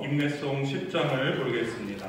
인내송 10장을 부르겠습니다.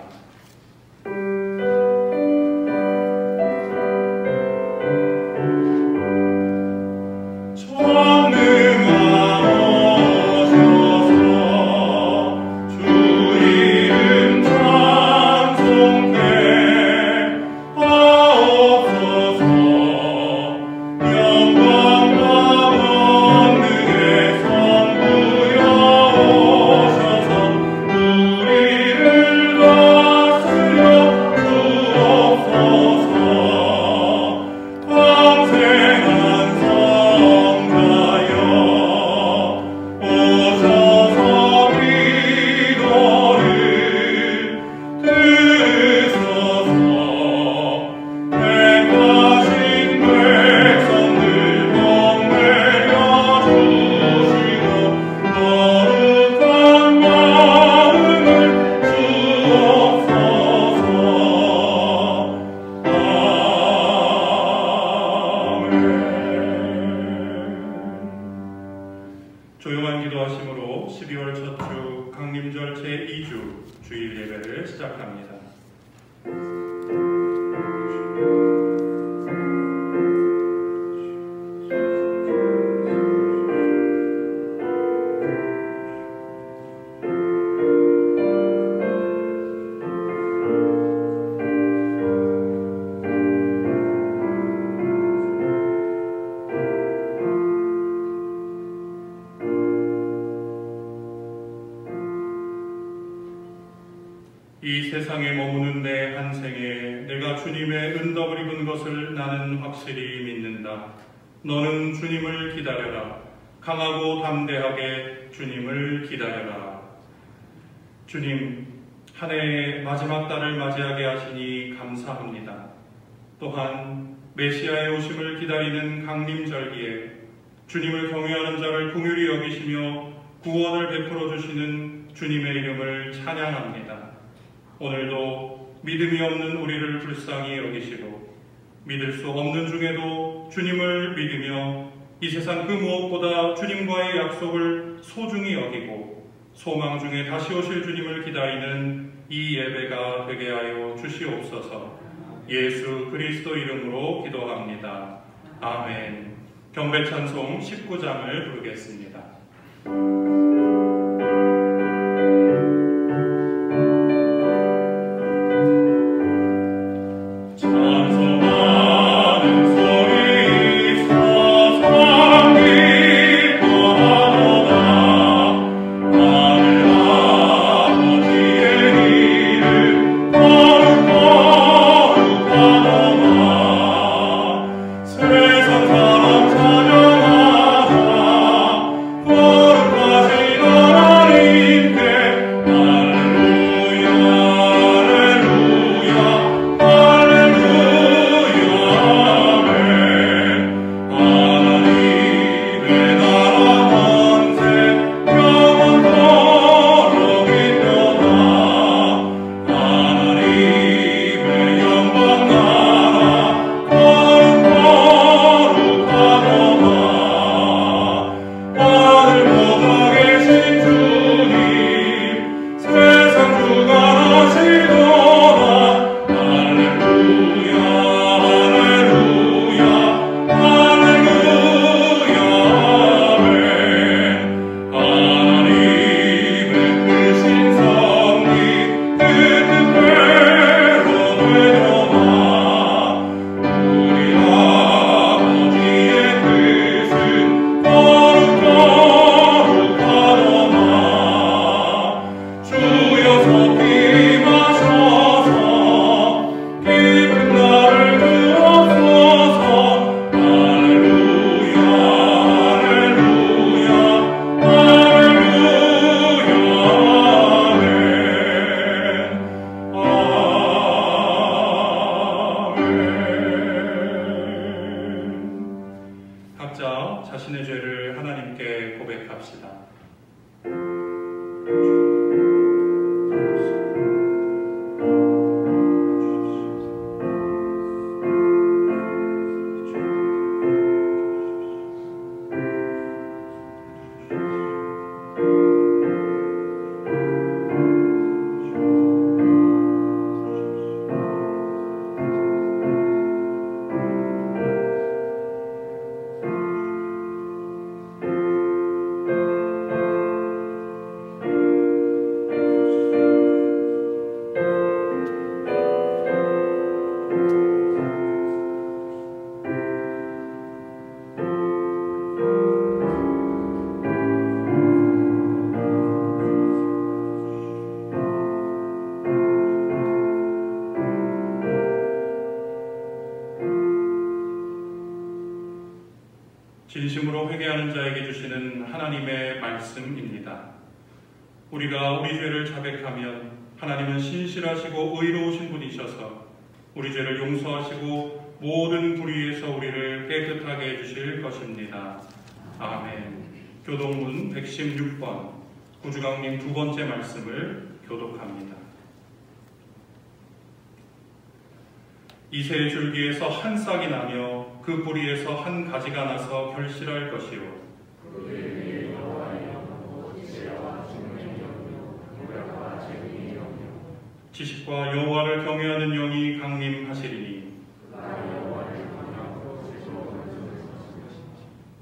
조용한 기도하심으로 12월 첫 주 강림절 제2주 주일 예배를 시작합니다. 이 세상에 머무는 내 한 생에 내가 주님의 은덕을 입은 것을 나는 확실히 믿는다. 너는 주님을 기다려라. 강하고 담대하게 주님을 기다려라. 주님, 한 해의 마지막 달을 맞이하게 하시니 감사합니다. 또한 메시아의 오심을 기다리는 강림절기에 주님을 경외하는 자를 긍휼히 여기시며 구원을 베풀어 주시는 주님의 이름을 찬양합니다. 오늘도 믿음이 없는 우리를 불쌍히 여기시고 믿을 수 없는 중에도 주님을 믿으며 이 세상 그 무엇보다 주님과의 약속을 소중히 여기고 소망 중에 다시 오실 주님을 기다리는 이 예배가 되게 하여 주시옵소서. 예수 그리스도 이름으로 기도합니다. 아멘. 경배찬송 19장을 부르겠습니다. 세상 사람 찬양하자 거룩하신 하나님의 말씀입니다. 우리가 우리 죄를 자백하면 하나님은 신실하시고 의로우신 분이셔서 우리 죄를 용서하시고 모든 불의에서 우리를 깨끗하게 해주실 것입니다. 아멘. 교독문 116번 구주강림 두 번째 말씀을 교독합니다. 이새의 줄기에서 한 싹이 나며 그 뿌리에서 한 가지가 나서 결실할 것이요 지식과 여호와를 경외하는 영이 강림하시리니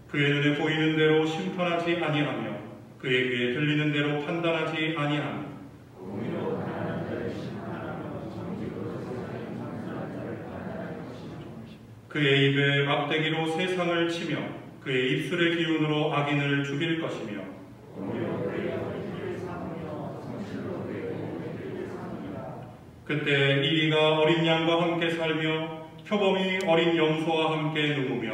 그의 눈에 보이는 대로 심판하지 아니하며 그의 귀에 들리는 대로 판단하지 아니하며 그의 입에 막대기로 세상을 치며 그의 입술의 기운으로 악인을 죽일 것이며 그때 이리가 어린 양과 함께 살며 표범이 어린 염소와 함께 누우며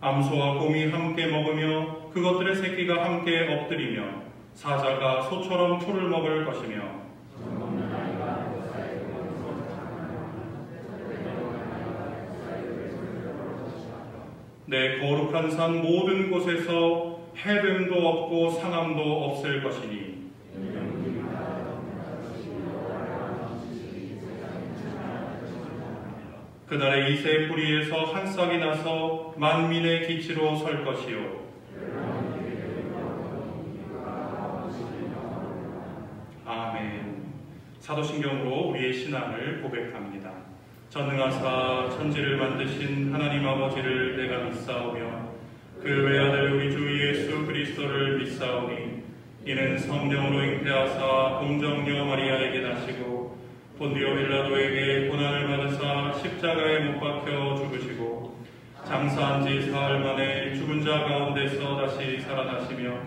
암소와 곰이 함께 먹으며 그것들의 새끼가 함께 엎드리며 사자가 소처럼 풀을 먹을 것이며 내 거룩한 산 모든 곳에서 해됨도 없고 상함도 없을 것이니 그날의 이새의 뿌리에서 한 싹이 나서 만민의 기치로 설 것이요 아멘. 사도신경으로 우리의 신앙을 고백합니다. 전능하사 천지를 만드신 하나님 아버지를 내가 믿사오며 그 외아들 우리 주 예수 그리스도를 믿사오니 이는 성령으로 잉태하사 동정녀 마리아에게 나시고 본디오 빌라도에게 고난을 받으사 십자가에 못 박혀 죽으시고 장사한 지 사흘 만에 죽은 자 가운데서 다시 살아나시며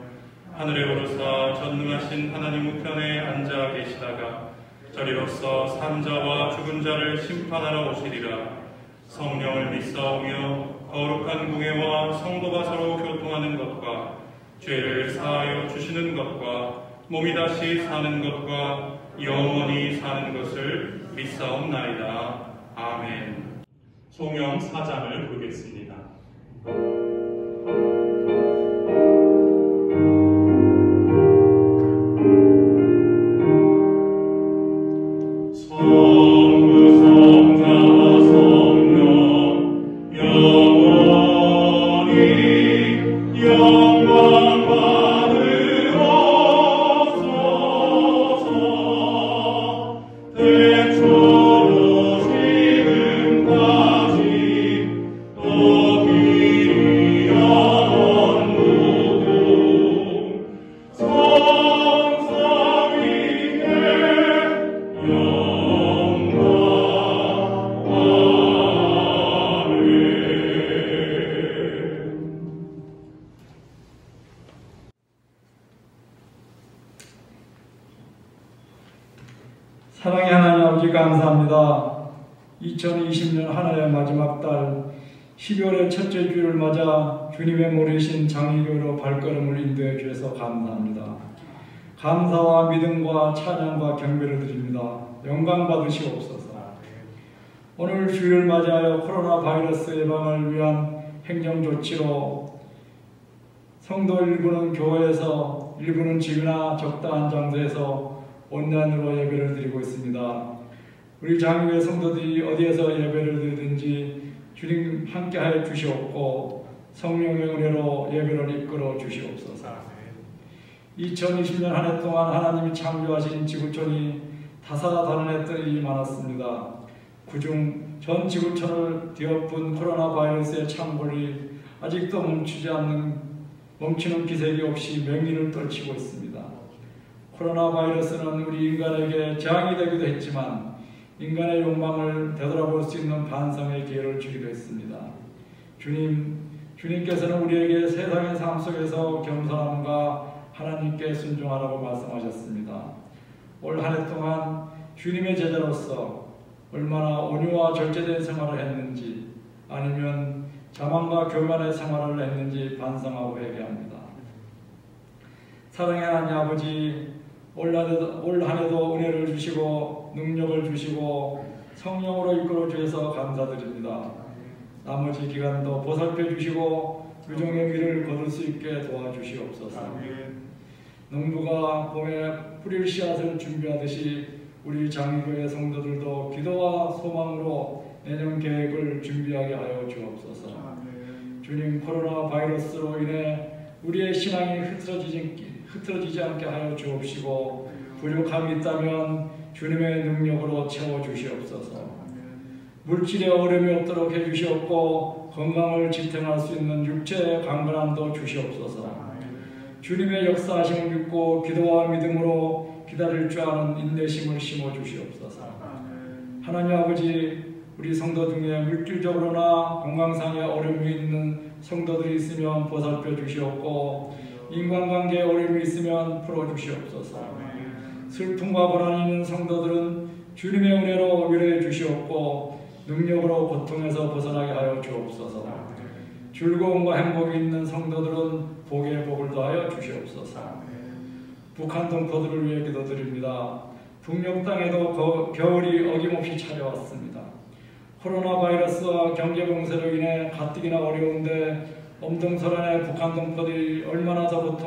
하늘에 오르사 전능하신 하나님 우편에 앉아 계시다가 저리로서 산자와 죽은 자를 심판하러 오시리라. 성령을 믿사오며 거룩한 공예와 성도가 서로 교통하는 것과 죄를 사하여 주시는 것과 몸이 다시 사는 것과 영원히 사는 것을 믿사옵나이다. 아멘. 송영 4장을 부르겠습니다. 사랑의 하나님 아버지 감사합니다. 2020년 한 해의 마지막 달 12월의 첫째 주를 맞아 주님의 모르신 장의교로 발걸음을 인도해 주셔서 감사합니다. 감사와 믿음과 찬양과 경배를 드립니다. 영광 받으시옵소서. 오늘 주일을 맞이하여 코로나 바이러스 예방을 위한 행정조치로 성도 일부는 교회에서 일부는 집이나 적당한 장소에서 온라인으로 예배를 드리고 있습니다. 우리 장교회 성도들이 어디에서 예배를 드리든지 주님 함께하여 주시옵고 성령의 은혜로 예배를 이끌어 주시옵소서. 2020년 한 해 동안 하나님이 창조하신 지구촌이 다사다난했던 일이 많았습니다. 그중 전 지구촌을 뒤엎은 코로나 바이러스의 창궐이 아직도 멈추는 기색이 없이 맹위를 떨치고 있습니다. 코로나 바이러스는 우리 인간에게 재앙이 되기도 했지만 인간의 욕망을 되돌아볼 수 있는 반성의 기회를 주기도 했습니다. 주님께서는 우리에게 세상의 삶 속에서 겸손함과 하나님께 순종하라고 말씀하셨습니다. 올 한 해 동안 주님의 제자로서 얼마나 온유와 절제된 생활을 했는지, 아니면 자만과 교만의 생활을 했는지 반성하고 회개합니다. 사랑의 하나님 아버지, 올 한 해도 은혜를 주시고 능력을 주시고 성령으로 이끌어 주셔서 감사드립니다. 나머지 기간도 보살펴 주시고 유종의 미를 거둘 수 있게 도와주시옵소서. 농부가 봄에 뿌릴 씨앗을 준비하듯이 우리 장로교회 성도들도 기도와 소망으로 내년 계획을 준비하게 하여 주옵소서. 주님, 코로나 바이러스로 인해 우리의 신앙이 흐트러지지 않게 하여 주옵시고, 부족함이 있다면 주님의 능력으로 채워주시옵소서. 물질의 어려움이 없도록 해주시옵고 건강을 지탱할 수 있는 육체의 강건함도 주시옵소서. 주님의 역사하심을 믿고 기도와 믿음으로 기다릴 줄 아는 인내심을 심어주시옵소서. 하나님 아버지, 우리 성도 중에 물질적으로나 건강상의 어려움이 있는 성도들이 있으면 보살펴 주시옵고, 인간관계에 어려움이 있으면 풀어주시옵소서. 슬픔과 고난이 있는 성도들은 주님의 은혜로 위로해 주시옵고 능력으로 고통에서 벗어나게 하여 주옵소서. 즐거움과 행복이 있는 성도들은 복의 복을 더하여 주시옵소서. 북한 동포들을 위해 기도드립니다. 북녘 땅에도 겨울이 어김없이 찾아왔습니다. 코로나 바이러스와 경제 봉쇄로 인해 가뜩이나 어려운데 엄동설안의 북한 동포들이 얼마나 더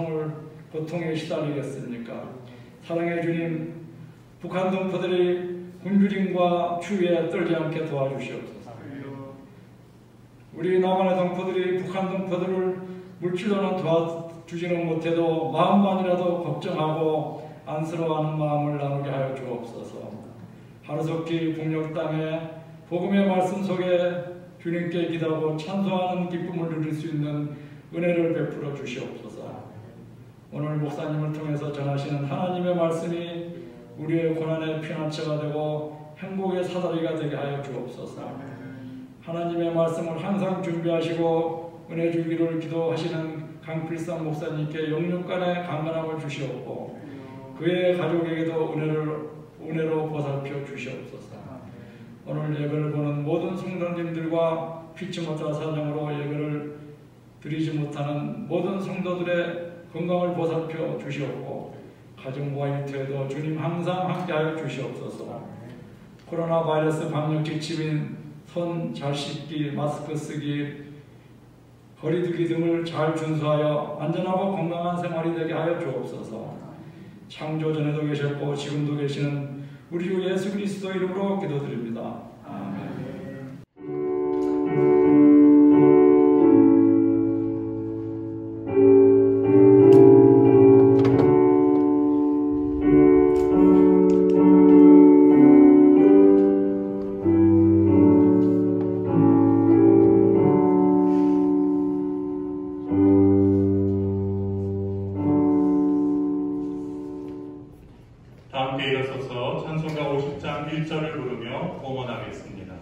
고통에 시달리겠습니까? 사랑의 주님, 북한 동포들이 굶주림과 추위에 떨지 않게 도와주시옵소서. 우리 남한의 동포들이 북한 동포들을 물질로는 도와주지는 못해도 마음만이라도 걱정하고 안쓰러워하는 마음을 나누게 하여 주옵소서. 하루속히 북녘 땅에 복음의 말씀 속에 주님께 기도하고 찬송하는 기쁨을 누릴 수 있는 은혜를 베풀어 주시옵소서. 오늘 목사님을 통해서 전하시는 하나님의 말씀이 우리의 고난의 피난처가 되고 행복의 사다리가 되게 하여 주옵소서. 하나님의 말씀을 항상 준비하시고 은혜 주기를 기도하시는 강필상 목사님께 영육간의 강건함을 주시옵고 그의 가족에게도 은혜로 보살펴 주시옵소서. 오늘 예배를 보는 모든 성도님들과 피치 못할 사정으로 예배를 드리지 못하는 모든 성도들의 건강을 보살펴 주시옵고 가정과 일터에도 주님 항상 함께하여 주시옵소서. 코로나 바이러스 방역 지침인 손 잘 씻기, 마스크 쓰기, 거리두기 등을 잘 준수하여 안전하고 건강한 생활이 되게 하여 주옵소서. 창조전에도 계셨고 지금도 계시는 우리 주 예수 그리스도 이름으로 기도드립니다. 아멘. 다 함께 일어서서 찬송가 50장 1절을 부르며 봉헌하겠습니다.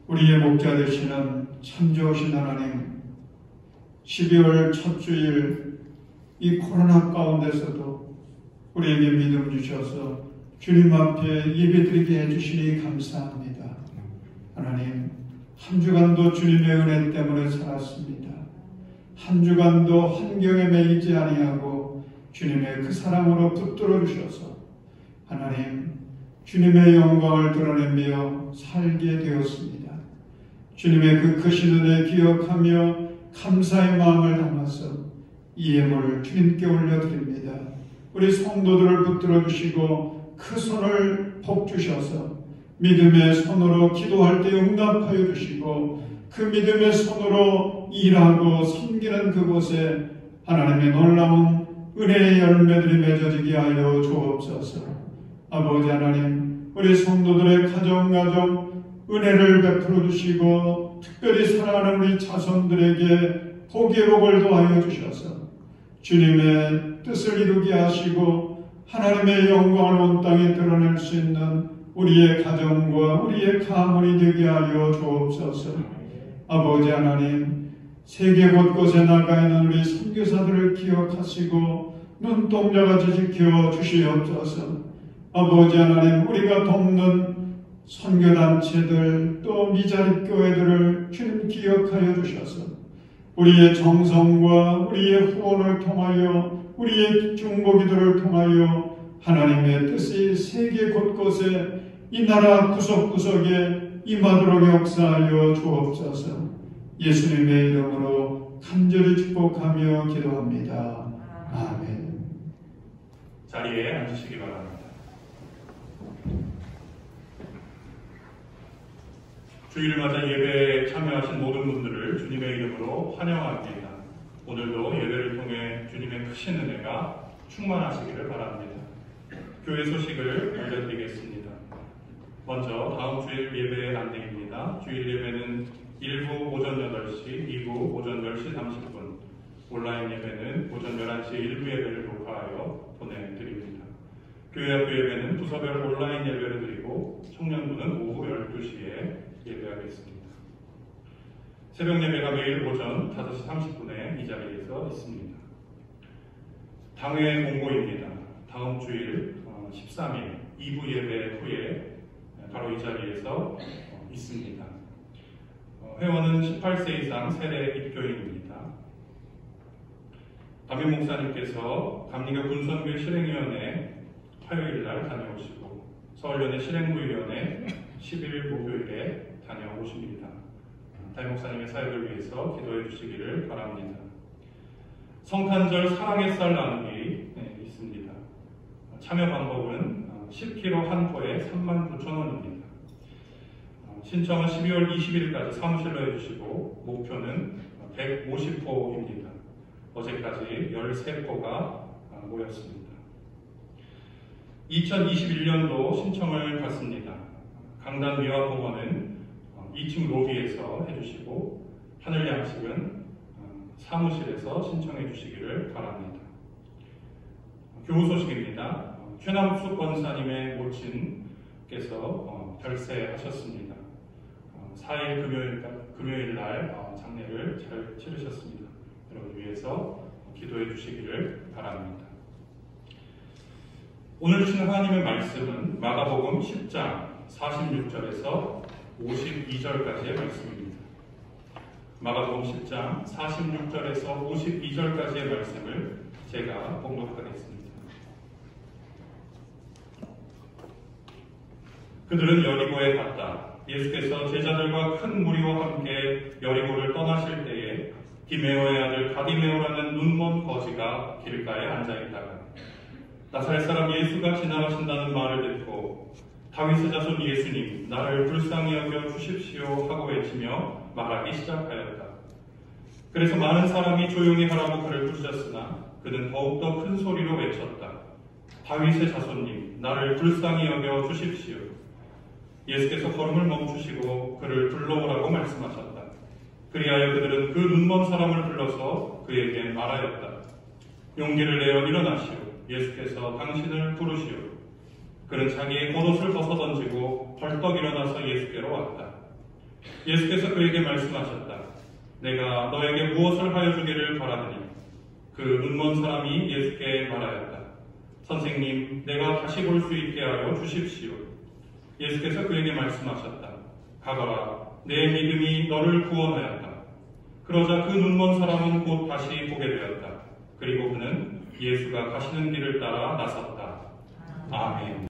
우리의 목자 되시는 참 좋으신 하나님, 12월 첫 주일 이 코로나 가운데서도 우리에게 믿음 주셔서 주님 앞에 예배드리게 해주시니 감사합니다. 하나님, 한 주간도 주님의 은혜 때문에 살았습니다. 한 주간도 환경에 매이지 아니하고 주님의 그 사랑으로 붙들어 주셔서 하나님, 주님의 영광을 드러내며 살게 되었습니다. 주님의 그 크신 은혜 기억하며 감사의 마음을 담아서 이 예물을 주님께 올려드립니다. 우리 성도들을 붙들어 주시고 그 손을 복 주셔서 믿음의 손으로 기도할 때 응답하여 주시고 그 믿음의 손으로 일하고 섬기는 그곳에 하나님의 놀라운 은혜의 열매들이 맺어지게 하여 주옵소서. 아버지 하나님, 우리 성도들의 가정 은혜를 베풀어 주시고 특별히 사랑하는 우리 자손들에게 복의 복을 더하여 주셔서 주님의 뜻을 이루게 하시고 하나님의 영광을 온 땅에 드러낼 수 있는 우리의 가정과 우리의 가문이 되게 하여 주옵소서. 아버지 하나님, 세계 곳곳에 나가 있는 우리 선교사들을 기억하시고 눈동자같이 지켜 주시옵소서. 아버지 하나님, 우리가 돕는 선교단체들 또 미자립 교회들을 주님 기억하여 주셔서 우리의 정성과 우리의 후원을 통하여 우리의 중보기도를 통하여 하나님의 뜻이 세계 곳곳에 이 나라 구석구석에 임하도록 역사하여 주옵소서. 예수님의 이름으로 간절히 축복하며 기도합니다. 아멘. 자리에 앉으시기 바랍니다. 주일을 맞아 예배에 참여하신 모든 분들을 주님의 이름으로 환영합니다. 오늘도 예배를 통해 주님의 크신 은혜가 충만하시기를 바랍니다. 교회 소식을 알려드리겠습니다. 먼저 다음 주일 예배의 안내입니다. 주일 예배는 1부 오전 8시, 2부 오전 10시 30분, 온라인 예배는 오전 11시에 1부 예배를 녹화하여 보내드립니다. 교회 학교 예배는 부서별 온라인 예배를 드리고 청년부는 오후 12시에 예배하겠습니다. 새벽 예배가 매일 오전 5시 30분에 이 자리에서 있습니다. 당회 공고입니다. 다음 주일 13일 2부 예배 후에 바로 이 자리에서 있습니다. 회원은 18세 이상 세대 입교인입니다. 담임 목사님께서 감리교 군선교회 실행위원회 화요일날 다녀오시고 서울연회 실행부위원회 10일 목요일에 다녀오십니다. 담임 목사님의 사역을 위해서 기도해 주시기를 바랍니다. 성탄절 사랑의 쌀 나누기 있습니다. 참여 방법은 10kg 한 포에 39,000원입니다. 신청은 12월 20일까지 사무실로 해주시고 목표는 150포입니다. 어제까지 13포가 모였습니다. 2021년도 신청을 받습니다. 강단 미화공원은 2층 로비에서 해주시고 하늘 양식은 사무실에서 신청해 주시기를 바랍니다. 교우 소식입니다. 최남숙 권사님의 모친께서 별세하셨습니다. 4일 금요일 날 장례를 잘 치르셨습니다. 여러분 위해서 기도해 주시기를 바랍니다. 오늘 주신 하나님의 말씀은 마가복음 10장 46절에서 52절까지의 말씀입니다. 마가복음 10장 46절에서 52절까지의 말씀을 제가 봉독하겠습니다. 그들은 여리고에 갔다. 예수께서 제자들과 큰 무리와 함께 여리고를 떠나실 때에 디메오의 아들 가디메오라는 눈먼 거지가 길가에 앉아있다가 나사렛 사람 예수가 지나가신다는 말을 듣고 다윗의 자손 예수님, 나를 불쌍히 여겨 주십시오 하고 외치며 말하기 시작하였다. 그래서 많은 사람이 조용히 하라고 그를 부르셨으나 그는 더욱더 큰 소리로 외쳤다. 다윗의 자손님, 나를 불쌍히 여겨 주십시오. 예수께서 걸음을 멈추시고 그를 불러오라고 말씀하셨다. 그리하여 그들은 그 눈먼 사람을 불러서 그에게 말하였다. 용기를 내어 일어나시오. 예수께서 당신을 부르시오. 그는 자기의 겉옷을 벗어던지고 벌떡 일어나서 예수께로 왔다. 예수께서 그에게 말씀하셨다. 내가 너에게 무엇을 하여 주기를 바라느니? 그 눈먼 사람이 예수께 말하였다. 선생님, 내가 다시 볼 수 있게 하여 주십시오. 예수께서 그에게 말씀하셨다. 가거라, 내 믿음이 너를 구원하였다. 그러자 그 눈먼 사람은 곧 다시 보게 되었다. 그리고 그는 예수가 가시는 길을 따라 나섰다. 아멘.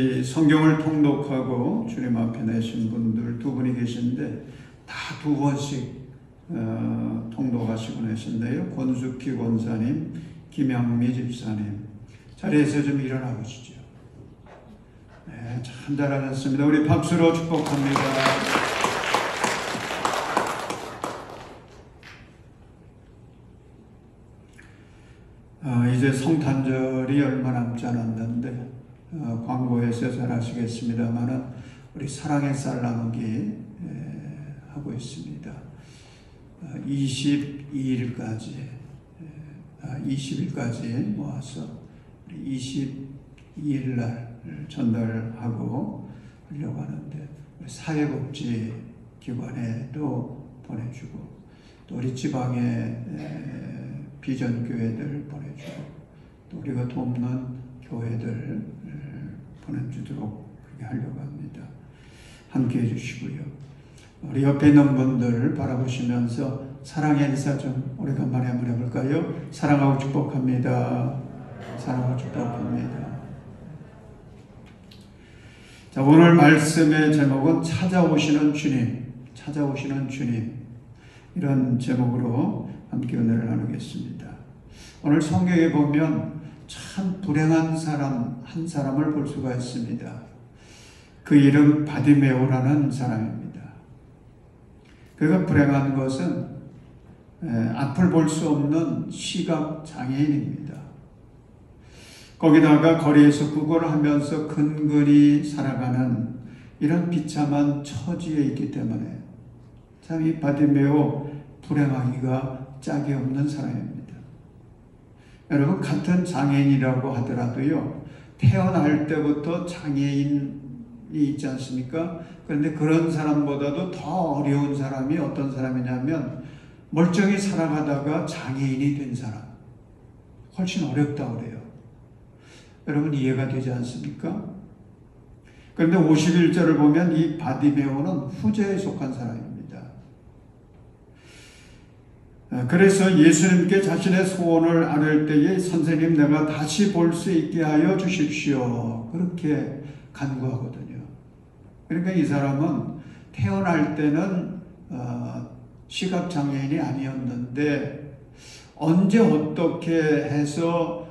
이 성경을 통독하고 주님 앞에 내신 분들 두 분이 계신데 다 두 번씩 통독하시고 내신데요. 권숙희 권사님, 김양미 집사님 자리에서 좀 일어나 보시죠. 네, 참 잘하셨습니다. 우리 박수로 축복합니다. 이제 성탄절이 얼마 남지 않았는데 광고에서 잘 아시겠습니다만은 우리 사랑의 쌀 나누기 하고 있습니다. 20일까지 모아서 22일 날 전달하고 하려고 하는데 사회복지기관에도 보내주고 또 우리 지방의 비전교회들 보내주고 또 우리가 돕는 교회들 보내주도록 그렇게 하려고 합니다. 함께 해주시고요. 우리 옆에 있는 분들 바라보시면서 사랑의 인사 좀 오래간만에 한번 해볼까요? 사랑하고 축복합니다. 사랑하고 축복합니다. 자, 오늘 말씀의 제목은 찾아오시는 주님, 찾아오시는 주님, 이런 제목으로 함께 은혜를 나누겠습니다. 오늘 성경에 보면 참 불행한 사람 한 사람을 볼 수가 있습니다. 그 이름 바디메오라는 사람입니다. 그가 불행한 것은 앞을 볼 수 없는 시각 장애인입니다. 거기다가 거리에서 구걸을 하면서 근근히 살아가는 이런 비참한 처지에 있기 때문에 참 이 바디메오 불행하기가 짝이 없는 사람입니다. 여러분, 같은 장애인이라고 하더라도요, 태어날 때부터 장애인이 있지 않습니까? 그런데 그런 사람보다도 더 어려운 사람이 어떤 사람이냐면 멀쩡히 살아가다가 장애인이 된 사람. 훨씬 어렵다고 그래요. 여러분, 이해가 되지 않습니까? 그런데 51절을 보면 이 바디메오는 후자에 속한 사람입니다. 그래서 예수님께 자신의 소원을 아뢰을 때에 선생님, 내가 다시 볼 수 있게 하여 주십시오. 그렇게 간구하거든요. 그러니까 이 사람은 태어날 때는 시각장애인이 아니었는데 언제 어떻게 해서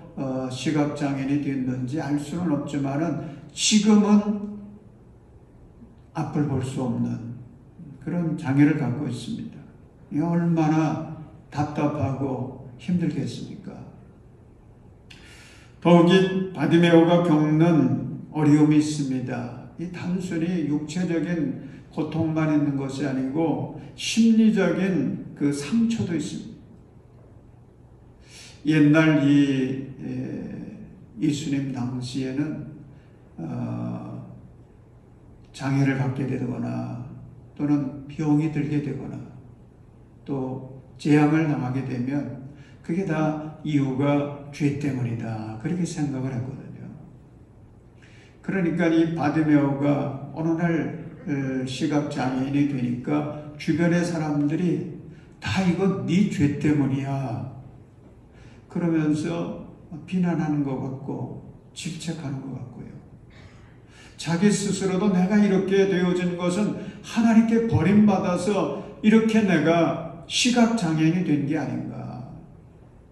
시각장애인이 됐는지 알 수는 없지만은 지금은 앞을 볼 수 없는 그런 장애를 갖고 있습니다. 이 얼마나 답답하고 힘들겠습니까? 더욱이 바디메오가 겪는 어려움이 있습니다. 이 단순히 육체적인 고통만 있는 것이 아니고 심리적인 그 상처도 있습니다. 옛날 이 예수님 당시에는 장애를 갖게 되거나 또는 병이 들게 되거나 또 재앙을 당하게 되면 그게 다 이유가 죄 때문이다, 그렇게 생각을 했거든요. 그러니까 이 바디메오가 어느 날 시각장애인이 되니까 주변의 사람들이 다 이거 네 죄 때문이야 그러면서 비난하는 것 같고 질책하는 것 같고요. 자기 스스로도 내가 이렇게 되어진 것은 하나님께 버림받아서 이렇게 내가 시각장애인이 된 게 아닌가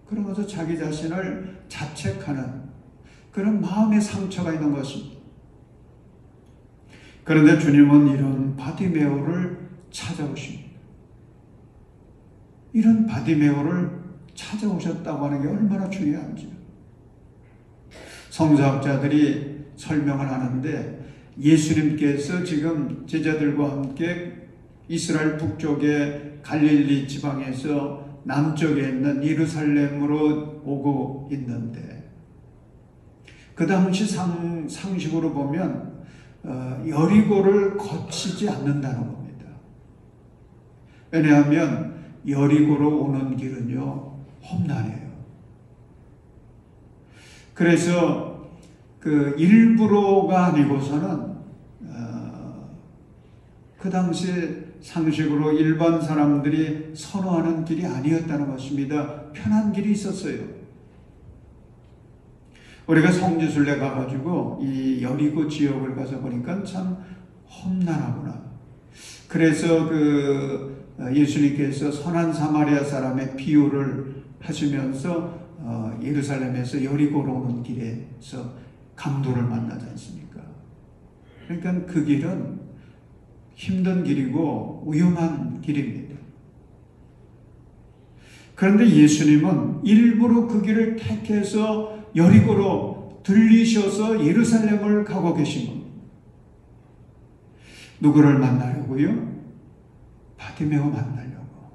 그러면서 자기 자신을 자책하는 그런 마음의 상처가 있는 것입니다. 그런데 주님은 이런 바디메오를 찾아오십니다. 이런 바디메오를 찾아오셨다고 하는 게 얼마나 중요한지요. 성서학자들이 설명을 하는데 예수님께서 지금 제자들과 함께 이스라엘 북쪽의 갈릴리 지방에서 남쪽에 있는 예루살렘으로 오고 있는데 그 당시 상식으로 보면 여리고를 거치지 않는다는 겁니다. 왜냐하면 여리고로 오는 길은요 험난해요. 그래서 그 일부러가 아니고서는 그 당시 상식으로 일반 사람들이 선호하는 길이 아니었다는 것입니다. 편한 길이 있었어요. 우리가 성지순례 가가지고 이 여리고 지역을 가서 보니까 참 험난하구나. 그래서 예수님께서 선한 사마리아 사람의 비유를 하시면서 예루살렘에서 여리고로 오는 길에서 강도를 만나지 않습니까? 그러니까 그 길은 힘든 길이고 위험한 길입니다. 그런데 예수님은 일부러 그 길을 택해서 여리고로 들리셔서 예루살렘을 가고 계신 겁니다. 누구를 만나려고요? 바디메오 만나려고.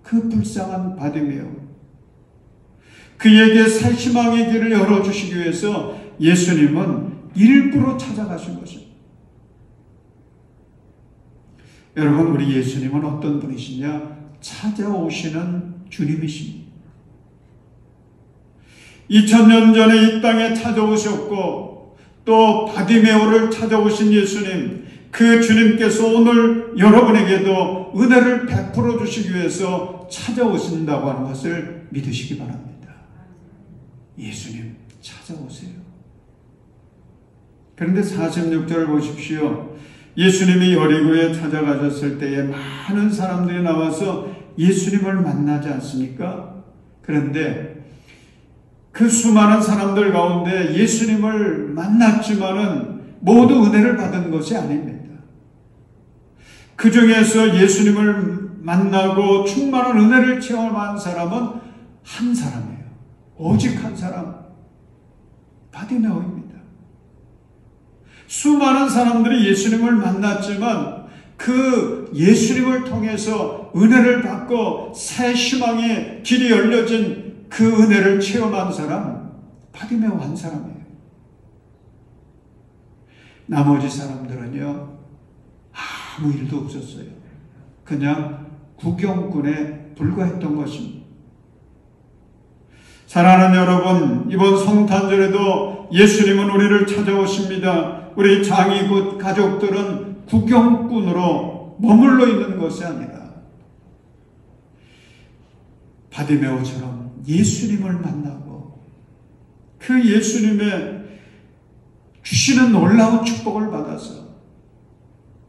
그 불쌍한 바디메오. 그에게 새 희망의 길을 열어주시기 위해서 예수님은 일부러 찾아가신 것입니다. 여러분, 우리 예수님은 어떤 분이시냐? 찾아오시는 주님이십니다. 2000년 전에 이 땅에 찾아오셨고 또 바디메오를 찾아오신 예수님, 그 주님께서 오늘 여러분에게도 은혜를 베풀어 주시기 위해서 찾아오신다고 하는 것을 믿으시기 바랍니다. 예수님 찾아오세요. 그런데 46절을 보십시오. 예수님이 여리고에 찾아가셨을 때에 많은 사람들이 나와서 예수님을 만나지 않습니까? 그런데 그 수많은 사람들 가운데 예수님을 만났지만은 모두 은혜를 받은 것이 아닙니다. 그 중에서 예수님을 만나고 충만한 은혜를 체험한 사람은 한 사람이에요. 오직 한 사람, 바디메오입니다. 수많은 사람들이 예수님을 만났지만 그 예수님을 통해서 은혜를 받고 새 희망의 길이 열려진 그 은혜를 체험한 사람, 바디메오 한 사람이에요. 나머지 사람들은요, 아무 일도 없었어요. 그냥 구경꾼에 불과했던 것입니다. 사랑하는 여러분, 이번 성탄절에도 예수님은 우리를 찾아오십니다. 우리 장이굿 가족들은 구경꾼으로 머물러 있는 것이 아니라 바디메오처럼 예수님을 만나고 그 예수님의 주시는 놀라운 축복을 받아서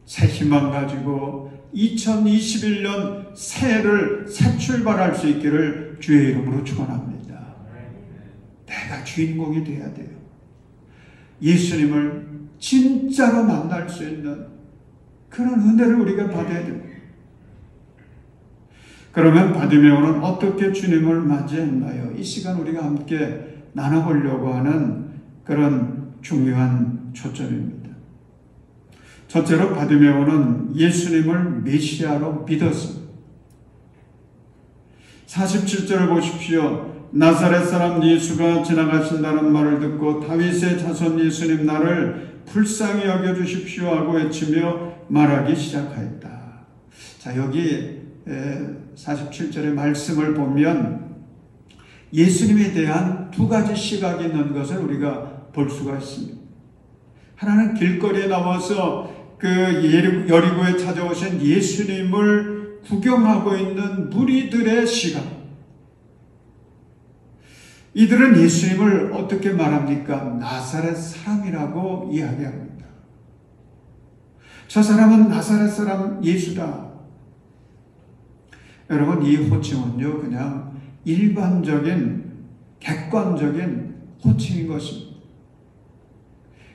새 희망 가지고 2021년 새해를 새 출발할 수 있기를 주의 이름으로 축원합니다. 내가 주인공이 돼야 돼요. 예수님을 진짜로 만날 수 있는 그런 은혜를 우리가 받아야 됩니다. 그러면 바디메오는 어떻게 주님을 맞이했나요? 이 시간 우리가 함께 나눠보려고 하는 그런 중요한 초점입니다. 첫째로 바디메오는 예수님을 메시아로 믿었습니다. 47절을 보십시오. 나사렛 사람 예수가 지나가신다는 말을 듣고 다윗의 자손 예수님 나를 불쌍히 여겨주십시오 하고 외치며 말하기 시작하였다. 자, 여기 47절의 말씀을 보면 예수님에 대한 두 가지 시각이 있는 것을 우리가 볼 수가 있습니다. 하나는 길거리에 나와서 그 여리고에 찾아오신 예수님을 구경하고 있는 무리들의 시각. 이들은 예수님을 어떻게 말합니까? 나사렛 사람이라고 이야기합니다. 저 사람은 나사렛 사람 예수다. 여러분, 이 호칭은요, 그냥 일반적인 객관적인 호칭인 것입니다.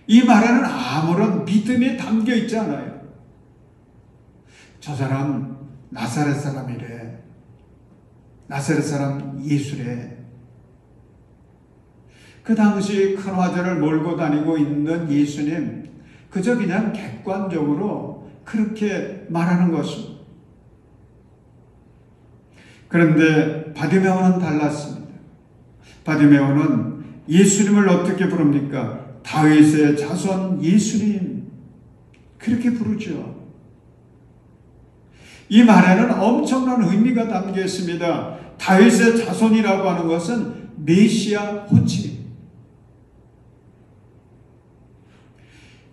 이 말에는 아무런 믿음이 담겨 있지 않아요. 저 사람 나사렛 사람이래. 나사렛 사람 예수래. 그 당시 큰 화제를 몰고 다니고 있는 예수님, 그저 그냥 객관적으로 그렇게 말하는 것입니다. 그런데 바디메오는 달랐습니다. 바디메오는 예수님을 어떻게 부릅니까? 다윗의 자손 예수님, 그렇게 부르죠. 이 말에는 엄청난 의미가 담겨 있습니다. 다윗의 자손이라고 하는 것은 메시아 호칭.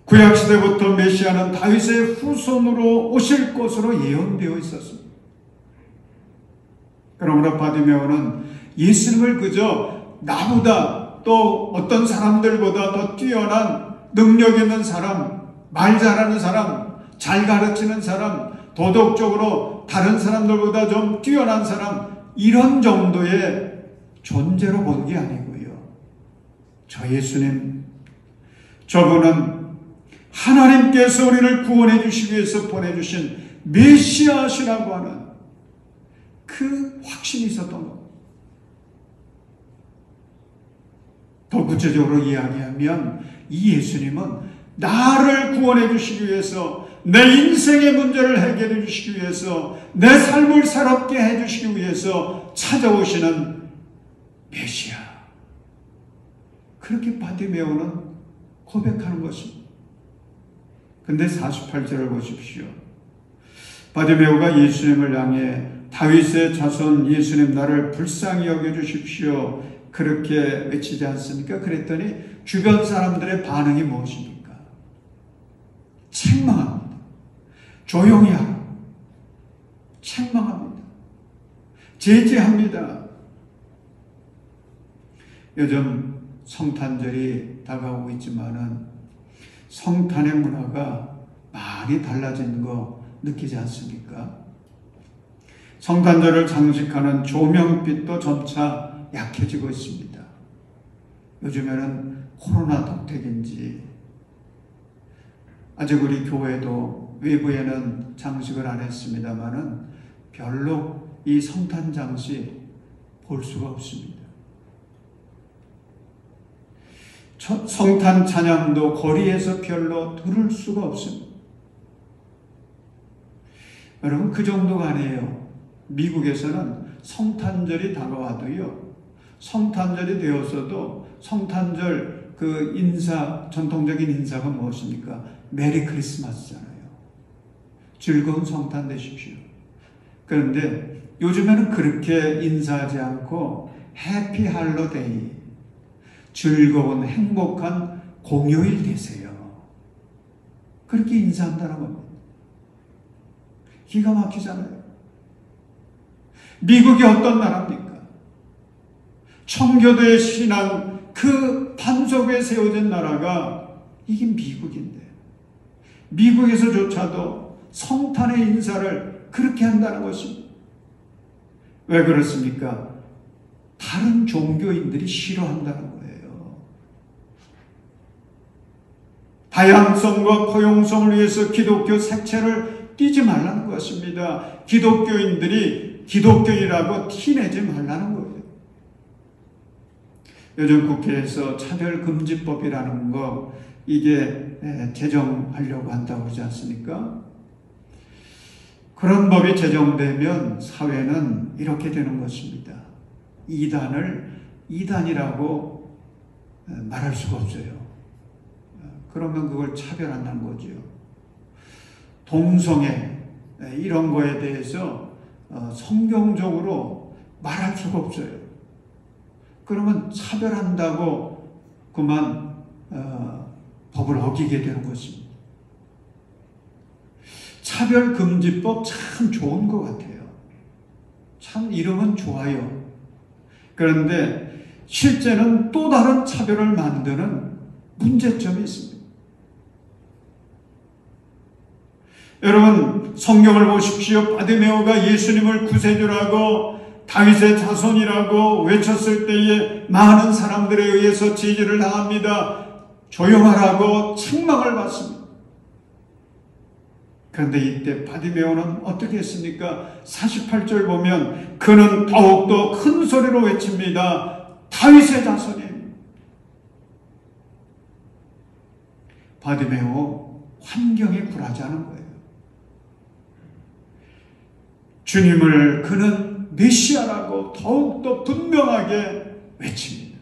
구약시대부터 메시아는 다윗의 후손으로 오실 것으로 예언되어 있었습니다. 그러므로 바디메오는 예수님을 그저 나보다 또 어떤 사람들보다 더 뛰어난 능력 있는 사람, 말 잘하는 사람, 잘 가르치는 사람, 도덕적으로 다른 사람들보다 좀 뛰어난 사람, 이런 정도의 존재로 본 게 아니고요. 저 예수님, 저분은 하나님께서 우리를 구원해 주시기 위해서 보내주신 메시아시라고 하는 그 확신이 있었던 겁니다. 더 구체적으로 이야기하면 이 예수님은 나를 구원해 주시기 위해서, 내 인생의 문제를 해결해 주시기 위해서, 내 삶을 새롭게 해 주시기 위해서 찾아오시는 메시아. 그렇게 바디메오는 고백하는 것입니다. 근데 48절을 보십시오. 바디메오가 예수님을 향해 다윗의 자손 예수님 나를 불쌍히 여겨주십시오, 그렇게 외치지 않습니까? 그랬더니 주변 사람들의 반응이 무엇입니까? 책망합니다. 조용히 하라. 책망합니다. 제지합니다. 요즘 성탄절이 다가오고 있지만은 성탄의 문화가 많이 달라진 거 느끼지 않습니까? 성탄절을 장식하는 조명빛도 점차 약해지고 있습니다. 요즘에는 코로나 덕택인지 아직 우리 교회도 외부에는 장식을 안 했습니다마는 별로 이 성탄 장식 볼 수가 없습니다. 성탄 찬양도 거리에서 별로 들을 수가 없습니다. 여러분, 그 정도가 아니에요. 미국에서는 성탄절이 다가와도요, 성탄절이 되었어도 성탄절 그 인사, 전통적인 인사가 무엇입니까? 메리 크리스마스잖아요. 즐거운 성탄 되십시오. 그런데 요즘에는 그렇게 인사하지 않고 해피 할로데이, 즐거운 행복한 공휴일 되세요, 그렇게 인사한다는 겁니다. 기가 막히잖아요. 미국이 어떤 나라입니까? 청교도의 신앙 그 반석에 세워진 나라가 이게 미국인데, 미국에서조차도 성탄의 인사를 그렇게 한다는 것입니다. 왜 그렇습니까? 다른 종교인들이 싫어한다는 거예요. 다양성과 포용성을 위해서 기독교 색채를 띄지 말라는 것입니다. 기독교인들이 기독교인이라고 티내지 말라는 거예요. 요즘 국회에서 차별금지법이라는 거, 이게 제정하려고 한다고 그러지 않습니까? 그런 법이 제정되면 사회는 이렇게 되는 것입니다. 이단을 이단이라고 말할 수가 없어요. 그러면 그걸 차별한다는 거죠. 동성애 이런 거에 대해서 성경적으로 말할 수가 없어요. 그러면 차별한다고 그만 법을 어기게 되는 것입니다. 차별금지법 참 좋은 것 같아요. 참 이름은 좋아요. 그런데 실제는 또 다른 차별을 만드는 문제점이 있습니다. 여러분, 성경을 보십시오. 바디메오가 예수님을 구세주라고, 다윗의 자손이라고 외쳤을 때에 많은 사람들에 의해서 제지를 당합니다. 조용하라고 책망을 받습니다. 그런데 이때 바디메오는 어떻게 했습니까? 48절 보면 그는 더욱더 큰 소리로 외칩니다. 다윗의 자손님. 바디메오 환경에 굴하지 않은 거예요. 주님을 그는 메시아라고 더욱더 분명하게 외칩니다.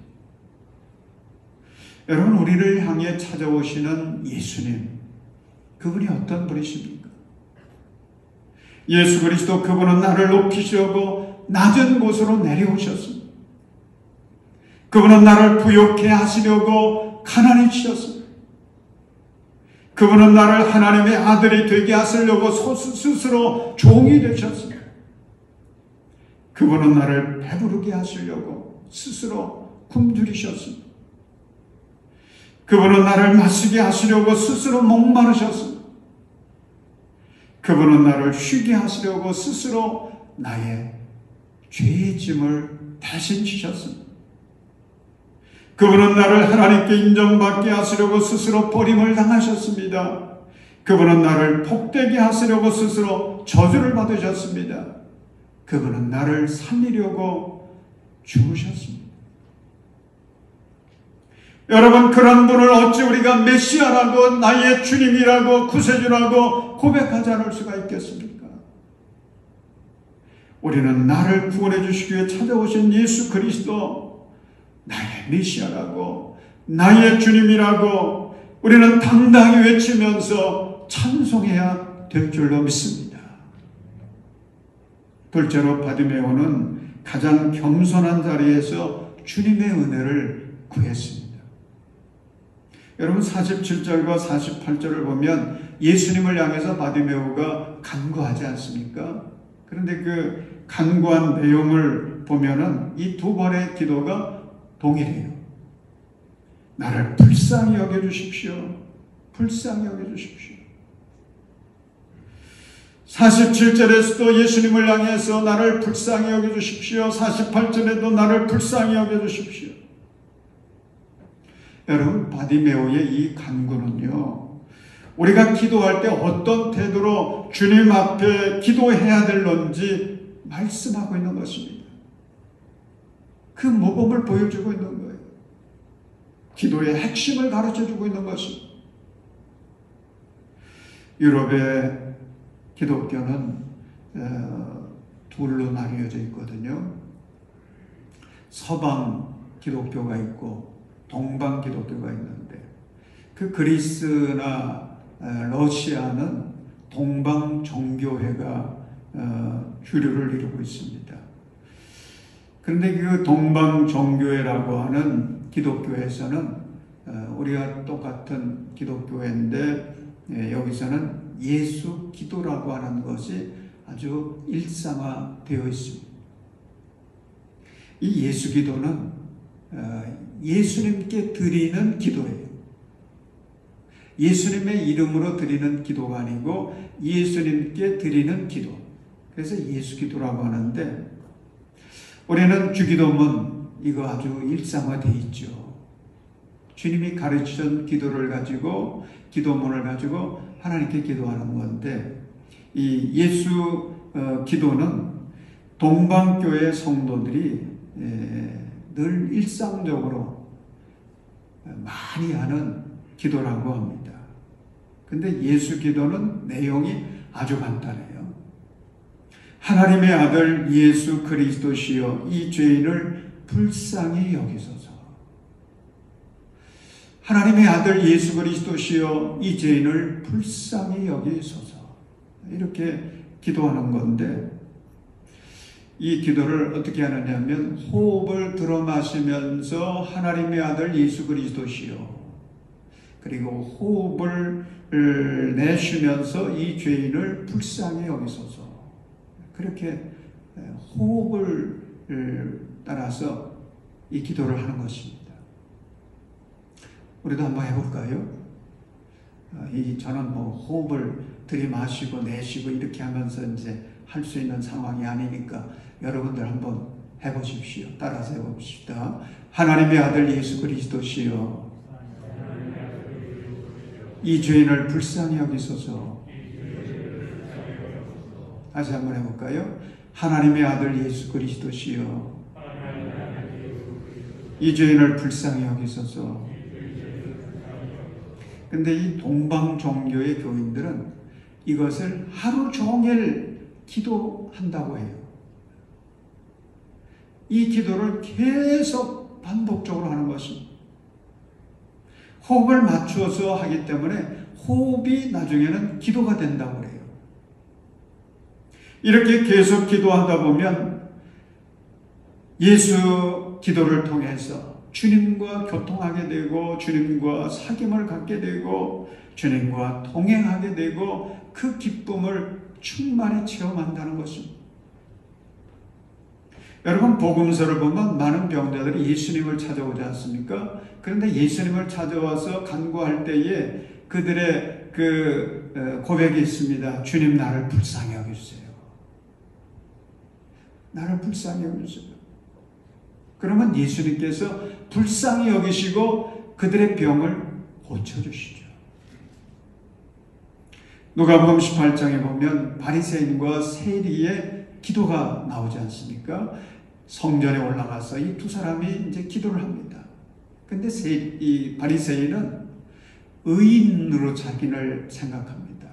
여러분, 우리를 향해 찾아오시는 예수님, 그분이 어떤 분이십니까? 예수 그리스도, 그분은 나를 높이시려고 낮은 곳으로 내려오셨습니다. 그분은 나를 부욕해 하시려고 가난해지셨습니다. 그분은 나를 하나님의 아들이 되게 하시려고 스스로 종이 되셨습니다. 그분은 나를 배부르게 하시려고 스스로 굶주리셨습니다. 그분은 나를 마시게 하시려고 스스로 목마르셨습니다. 그분은 나를 쉬게 하시려고 스스로 나의 죄의 짐을 대신 지셨습니다. 그분은 나를 하나님께 인정받게 하시려고 스스로 버림을 당하셨습니다. 그분은 나를 복되게 하시려고 스스로 저주를 받으셨습니다. 그분은 나를 살리려고 죽으셨습니다. 여러분, 그런 분을 어찌 우리가 메시아라고, 나의 주님이라고, 구세주라고 고백하지 않을 수가 있겠습니까? 우리는 나를 구원해 주시기 위해 찾아오신 예수 그리스도, 나의 메시아라고, 나의 주님이라고 우리는 당당히 외치면서 찬송해야 될 줄로 믿습니다. 둘째로 바디메오는 가장 겸손한 자리에서 주님의 은혜를 구했습니다. 여러분, 47절과 48절을 보면 예수님을 향해서 바디메오가 간구하지 않습니까? 그런데 그 간구한 내용을 보면은 이 두 번의 기도가 동일해요. 나를 불쌍히 여겨주십시오. 불쌍히 여겨주십시오. 47절에서도 예수님을 향해서 나를 불쌍히 여겨주십시오. 48절에도 나를 불쌍히 여겨주십시오. 여러분, 바디메오의 이 간구는요, 우리가 기도할 때 어떤 태도로 주님 앞에 기도해야 될런지 말씀하고 있는 것입니다. 그 모범을 보여주고 있는 거예요. 기도의 핵심을 가르쳐주고 있는 것입니다. 유럽의 기독교는 둘로 나뉘어져 있거든요. 서방 기독교가 있고 동방 기독교가 있는데, 그 그리스나 러시아는 동방 종교회가 주류를 이루고 있습니다. 그런데 그 동방 종교회라고 하는 기독교에서는 우리가 똑같은 기독교회인데, 여기서는 예수 기도라고 하는 것이 아주 일상화되어 있습니다. 이 예수 기도는 예수님께 드리는 기도예요. 예수님의 이름으로 드리는 기도가 아니고 예수님께 드리는 기도. 그래서 예수 기도라고 하는데, 우리는 주기도문 이거 아주 일상화되어 있죠. 주님이 가르치신 기도를 가지고, 기도문을 가지고 하나님께 기도하는 건데, 이 예수 기도는 동방교회 성도들이 늘 일상적으로 많이 하는 기도라고 합니다. 근데 예수 기도는 내용이 아주 간단해요. 하나님의 아들 예수 그리스도시여 이 죄인을 불쌍히 여기소서. 하나님의 아들 예수 그리스도시여 이 죄인을 불쌍히 여기소서. 이렇게 기도하는 건데, 이 기도를 어떻게 하느냐 하면 호흡을 들어 마시면서 하나님의 아들 예수 그리스도시여, 그리고 호흡을 내쉬면서 이 죄인을 불쌍히 여기소서. 그렇게 호흡을 따라서 이 기도를 하는 것입니다. 우리도 한번 해볼까요? 저는 호흡을 들이마시고 내쉬고 이렇게 하면서 이제 할 수 있는 상황이 아니니까 여러분들 한번 해보십시오. 따라서 해봅시다. 하나님의 아들 예수 그리스도시여 이 죄인을 불쌍히 여기소서. 다시 한번 해볼까요? 하나님의 아들 예수 그리스도시여 이 죄인을 불쌍히 여기소서. 근데 이 동방 종교의 교인들은 이것을 하루 종일 기도한다고 해요. 이 기도를 계속 반복적으로 하는 것입니다. 호흡을 맞추어서 하기 때문에 호흡이 나중에는 기도가 된다고 그래요. 이렇게 계속 기도하다 보면 예수 기도를 통해서 주님과 교통하게 되고, 주님과 사귐을 갖게 되고, 주님과 동행하게 되고, 그 기쁨을 충만히 체험한다는 것입니다. 여러분, 복음서를 보면 많은 병자들이 예수님을 찾아오지 않습니까? 그런데 예수님을 찾아와서 간구할 때에 그들의 그 고백이 있습니다. 주님, 나를 불쌍히 여겨주세요. 나를 불쌍히 여겨주세요. 그러면 예수님께서 불쌍히 여기시고 그들의 병을 고쳐주시죠. 누가복음 18장에 보면 바리새인과 세리의 기도가 나오지 않습니까? 성전에 올라가서 이 두 사람이 이제 기도를 합니다. 근데 이 바리새인은 의인으로 자기를 생각합니다.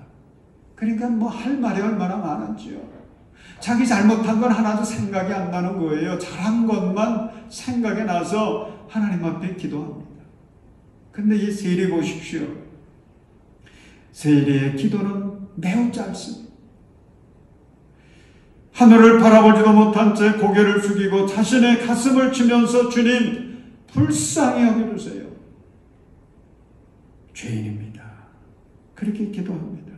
그러니까 뭐 할 말이 얼마나 많았지요. 자기 잘못한 건 하나도 생각이 안 나는 거예요. 잘한 것만 생각이 나서 하나님 앞에 기도합니다. 근데 이 세리 보십시오. 세리의 기도는 매우 짧습니다. 하늘을 바라보지도 못한 채 고개를 숙이고 자신의 가슴을 치면서 주님, 불쌍히 여겨주세요. 죄인입니다. 그렇게 기도합니다.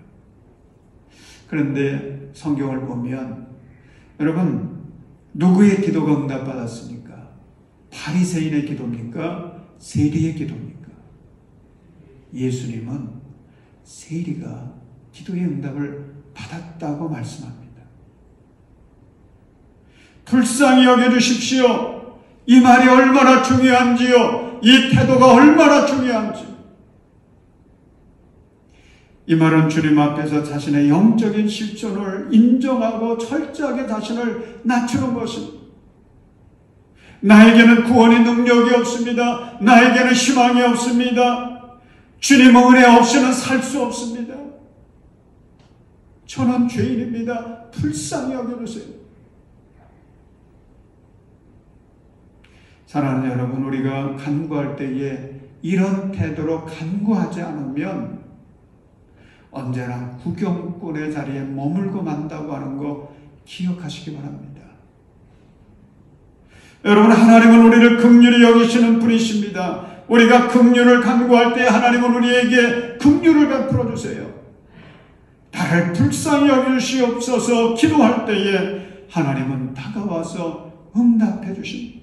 그런데 성경을 보면 여러분, 누구의 기도가 응답받았습니까? 바리새인의 기도입니까? 세리의 기도입니까? 예수님은 세리가 기도의 응답을 받았다고 말씀합니다. 불쌍히 여겨주십시오. 이 말이 얼마나 중요한지요. 이 태도가 얼마나 중요한지. 이 말은 주님 앞에서 자신의 영적인 실존을 인정하고 철저하게 자신을 낮추는 것입니다. 나에게는 구원의 능력이 없습니다. 나에게는 희망이 없습니다. 주님의 은혜 없이는 살 수 없습니다. 저는 죄인입니다. 불쌍히 여겨주세요. 사랑하는 여러분, 우리가 간구할 때에 이런 태도로 간구하지 않으면 언제나 구경꾼의 자리에 머물고 만다고 하는 거 기억하시기 바랍니다. 여러분, 하나님은 우리를 긍휼히 여기시는 분이십니다. 우리가 긍휼을 간구할 때 하나님은 우리에게 긍휼을 베풀어 주세요. 나를 불쌍히 여기시옵소서 기도할 때에 하나님은 다가와서 응답해 주십니다.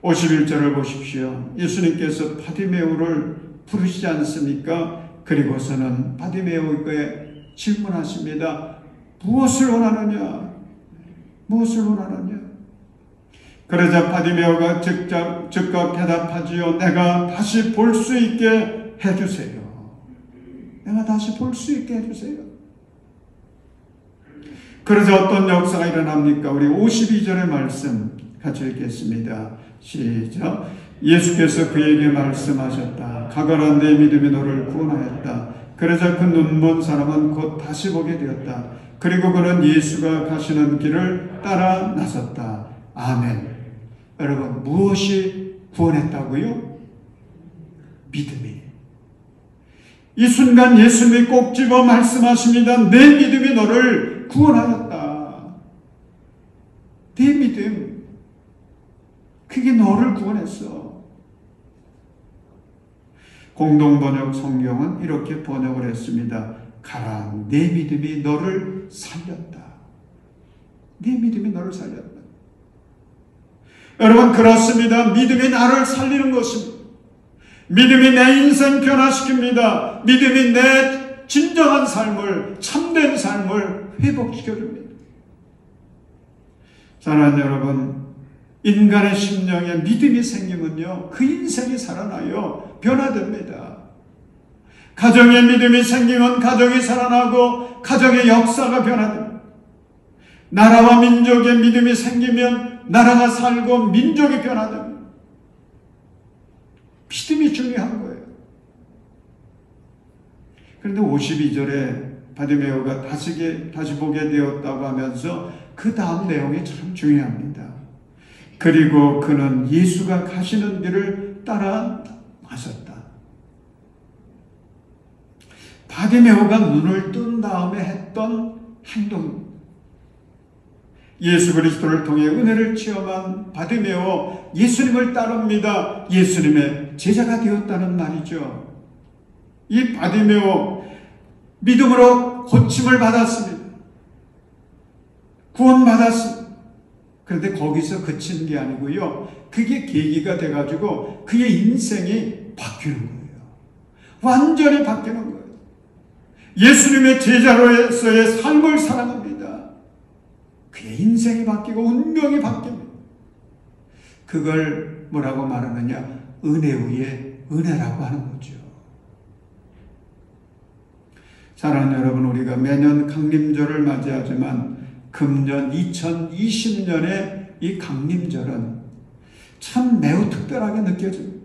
51절을 보십시오. 예수님께서 바디메오를 부르시지 않습니까? 그리고서는 바디메오에게 질문하십니다. 무엇을 원하느냐? 무엇을 원하느냐? 그러자 바디메오가 즉각 대답하지요. 내가 다시 볼 수 있게 해주세요. 내가 다시 볼 수 있게 해주세요. 그러자 어떤 역사가 일어납니까? 우리 52절의 말씀 같이 읽겠습니다. 시작. 예수께서 그에게 말씀하셨다. 가거라, 내 믿음이 너를 구원하였다. 그러자 그 눈먼 사람은 곧 다시 보게 되었다. 그리고 그는 예수가 가시는 길을 따라 나섰다. 아멘. 여러분, 무엇이 구원했다고요? 믿음이. 이 순간 예수님이 꼭 집어 말씀하십니다. 내 믿음이 너를 구원하였다. 내 믿음. 그게 너를 구원했어. 공동번역 성경은 이렇게 번역을 했습니다. 가라, 내 믿음이 너를 살렸다. 내 믿음이 너를 살렸다. 여러분, 그렇습니다. 믿음이 나를 살리는 것입니다. 믿음이 내 인생 변화시킵니다. 믿음이 내 진정한 삶을, 참된 삶을 회복시켜줍니다. 사랑하는 여러분, 인간의 심령에 믿음이 생기면요, 그 인생이 살아나요. 변화됩니다. 가정에 믿음이 생기면 가정이 살아나고 가정의 역사가 변화됩니다. 나라와 민족에 믿음이 생기면 나라가 살고 민족이 변화됩니다. 믿음이 중요한 거예요. 그런데 52절에 바디메오가 다시 보게 되었다고 하면서 그 다음 내용이 참 중요합니다. 그리고 그는 예수가 가시는 길을 따라 나섰다. 바디메오가 눈을 뜬 다음에 했던 행동, 예수 그리스도를 통해 은혜를 체험한 바디메오, 예수님을 따릅니다. 예수님의 제자가 되었다는 말이죠. 이 바디메오, 믿음으로 고침을 받았습니다. 구원받았습니다. 그런데 거기서 그치는 게 아니고요. 그게 계기가 돼가지고 그의 인생이 바뀌는 거예요. 완전히 바뀌는 거예요. 예수님의 제자로서의 삶을 살아갑니다. 그의 인생이 바뀌고 운명이 바뀝니다. 그걸 뭐라고 말하느냐? 은혜 위에 은혜라고 하는 거죠. 사랑하는 여러분, 우리가 매년 강림절을 맞이하지만 금년 2020년의 이 강림절은 참 매우 특별하게 느껴집니다.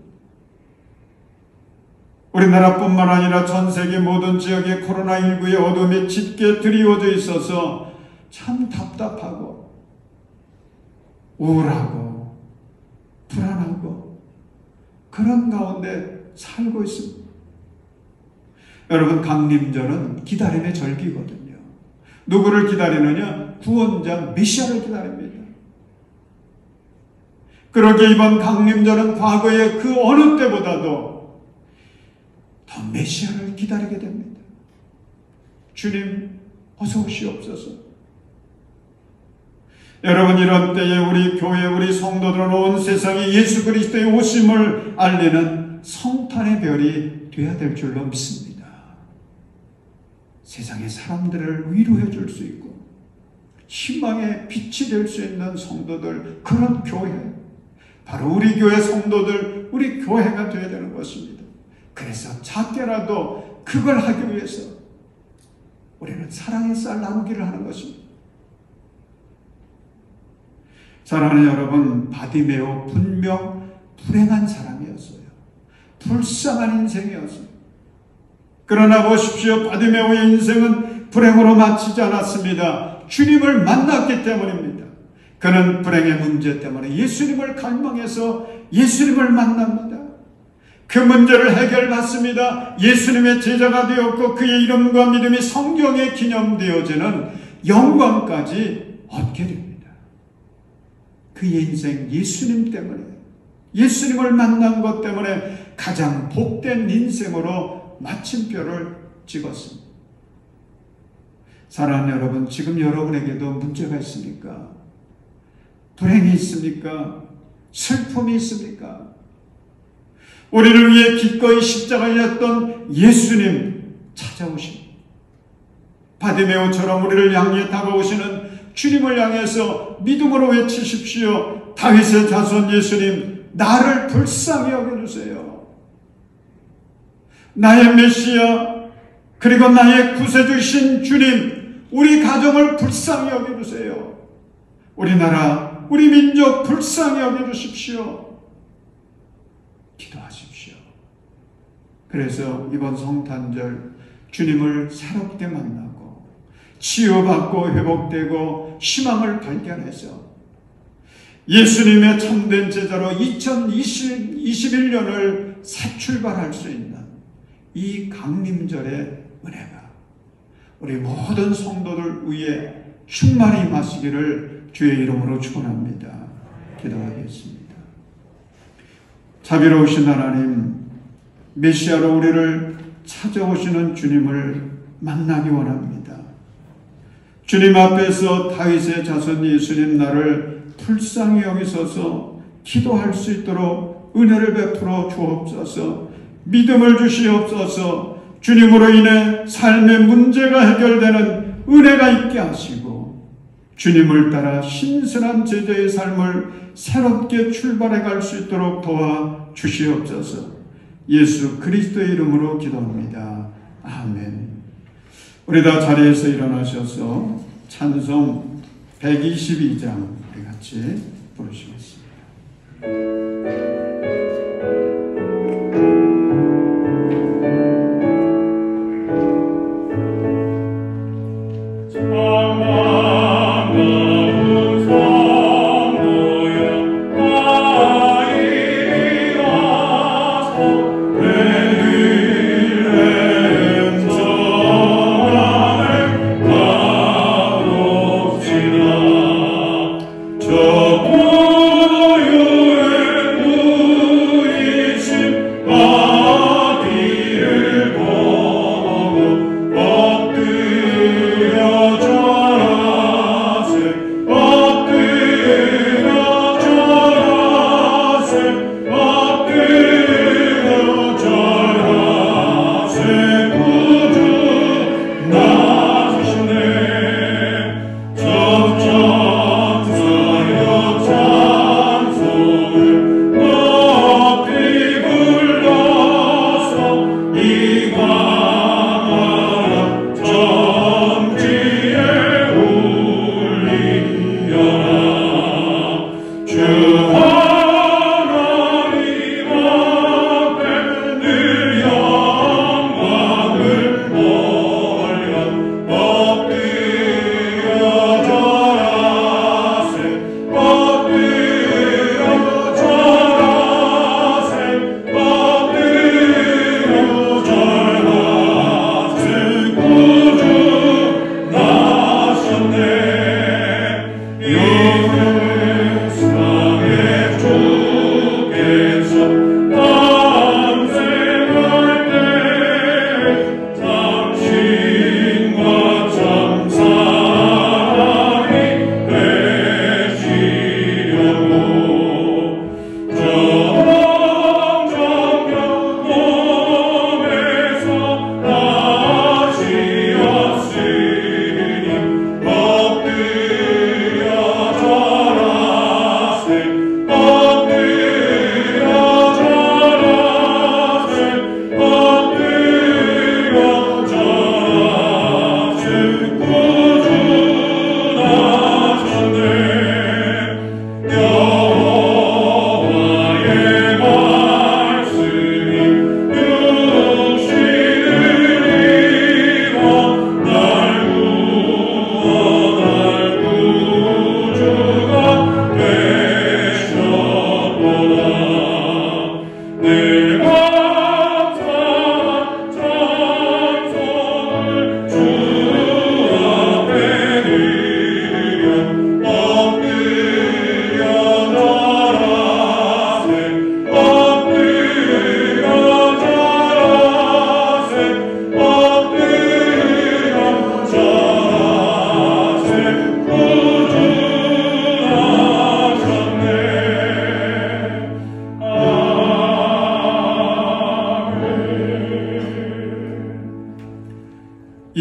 우리나라뿐만 아니라 전 세계 모든 지역에 코로나19의 어둠이 짙게 드리워져 있어서 참 답답하고 우울하고 불안하고 그런 가운데 살고 있습니다. 여러분, 강림절은 기다림의 절기거든요. 누구를 기다리느냐? 구원자 메시아를 기다립니다. 그러기에 이번 강림절은 과거의 그 어느 때보다도 더 메시아를 기다리게 됩니다. 주님 어서 오시옵소서. 여러분, 이런 때에 우리 교회, 우리 성도들은 온 세상에 예수 그리스도의 오심을 알리는 성탄의 별이 되어야 될 줄로 믿습니다. 세상의 사람들을 위로해 줄 수 있고 희망의 빛이 될 수 있는 성도들, 그런 교회, 바로 우리 교회 성도들, 우리 교회가 되어야 되는 것입니다. 그래서 작게라도 그걸 하기 위해서 우리는 사랑의 쌀 나누기를 하는 것입니다. 사랑하는 여러분, 바디메오 분명 불행한 사람이었어요. 불쌍한 인생이었어요. 그러나 보십시오. 바디메오의 인생은 불행으로 마치지 않았습니다. 주님을 만났기 때문입니다. 그는 불행의 문제 때문에 예수님을 갈망해서 예수님을 만납니다. 그 문제를 해결받습니다. 예수님의 제자가 되었고 그의 이름과 믿음이 성경에 기념되어지는 영광까지 얻게 됩니다. 그의 인생 예수님 때문에, 예수님을 만난 것 때문에 가장 복된 인생으로 마침표를 찍었습니다. 사랑하는 여러분, 지금 여러분에게도 문제가 있습니까? 불행이 있습니까? 슬픔이 있습니까? 우리를 위해 기꺼이 십자가에 졌던 예수님 찾아오십니다. 바디메오처럼 우리를 향해 다가오시는 주님을 향해서 믿음으로 외치십시오. 다윗의 자손 예수님, 나를 불쌍히 여겨주세요. 나의 메시아, 그리고 나의 구세주신 주님, 우리 가정을 불쌍히 여겨주세요. 우리 나라, 우리 민족 불쌍히 여겨주십시오. 기도하십시오. 그래서 이번 성탄절 주님을 새롭게 만나고 치유받고 회복되고 희망을 발견해서 예수님의 참된 제자로 2021년을 새 출발할 수 있는 이 강림절의 은혜가 우리 모든 성도들 위에 충만히 임하시기를 주의 이름으로 축원합니다. 기도하겠습니다. 자비로우신 하나님, 메시아로 우리를 찾아오시는 주님을 만나기 원합니다. 주님 앞에서 다윗의 자손 예수님, 나를 불쌍히 여기소서. 기도할 수 있도록 은혜를 베풀어 주옵소서. 믿음을 주시옵소서. 주님으로 인해 삶의 문제가 해결되는 은혜가 있게 하시고 주님을 따라 신선한 제자의 삶을 새롭게 출발해 갈 수 있도록 도와 주시옵소서. 예수 그리스도의 이름으로 기도합니다. 아멘. 우리 다 자리에서 일어나셔서 찬송 122장 우리 같이 부르시겠습니다. 저 고요의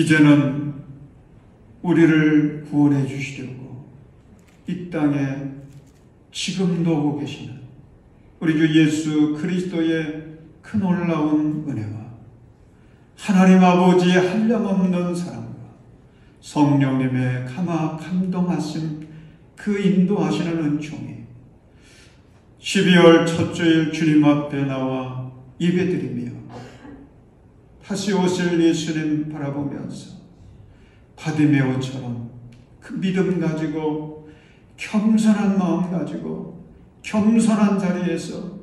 이제는 우리를 구원해 주시려고 이 땅에 지금도 오고 계시는 우리 주 예수 그리스도의 그 놀라운 은혜와 하나님 아버지의 한량없는 사랑과 성령님의 감동하심 그 인도하시는 은총이 12월 첫 주일 주님 앞에 나와 예배드리며 다시 오실 예수님 바라보면서 바디메오처럼 그 믿음 가지고 겸손한 마음 가지고 겸손한 자리에서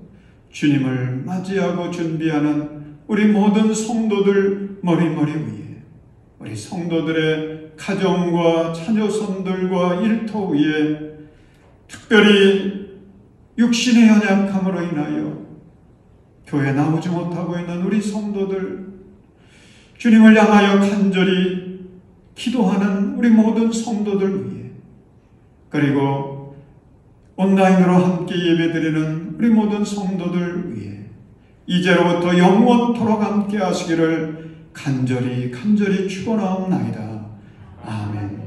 주님을 맞이하고 준비하는 우리 모든 성도들 머리머리 위에 우리 성도들의 가정과 자녀손들과 일터 위에 특별히 육신의 연약함으로 인하여 교회 나오지 못하고 있는 우리 성도들 주님을 향하여 간절히 기도하는 우리 모든 성도들 위해 그리고 온라인으로 함께 예배드리는 우리 모든 성도들 위해 이제로부터 영원토록 함께 하시기를 간절히 축원하옵나이다. 아멘.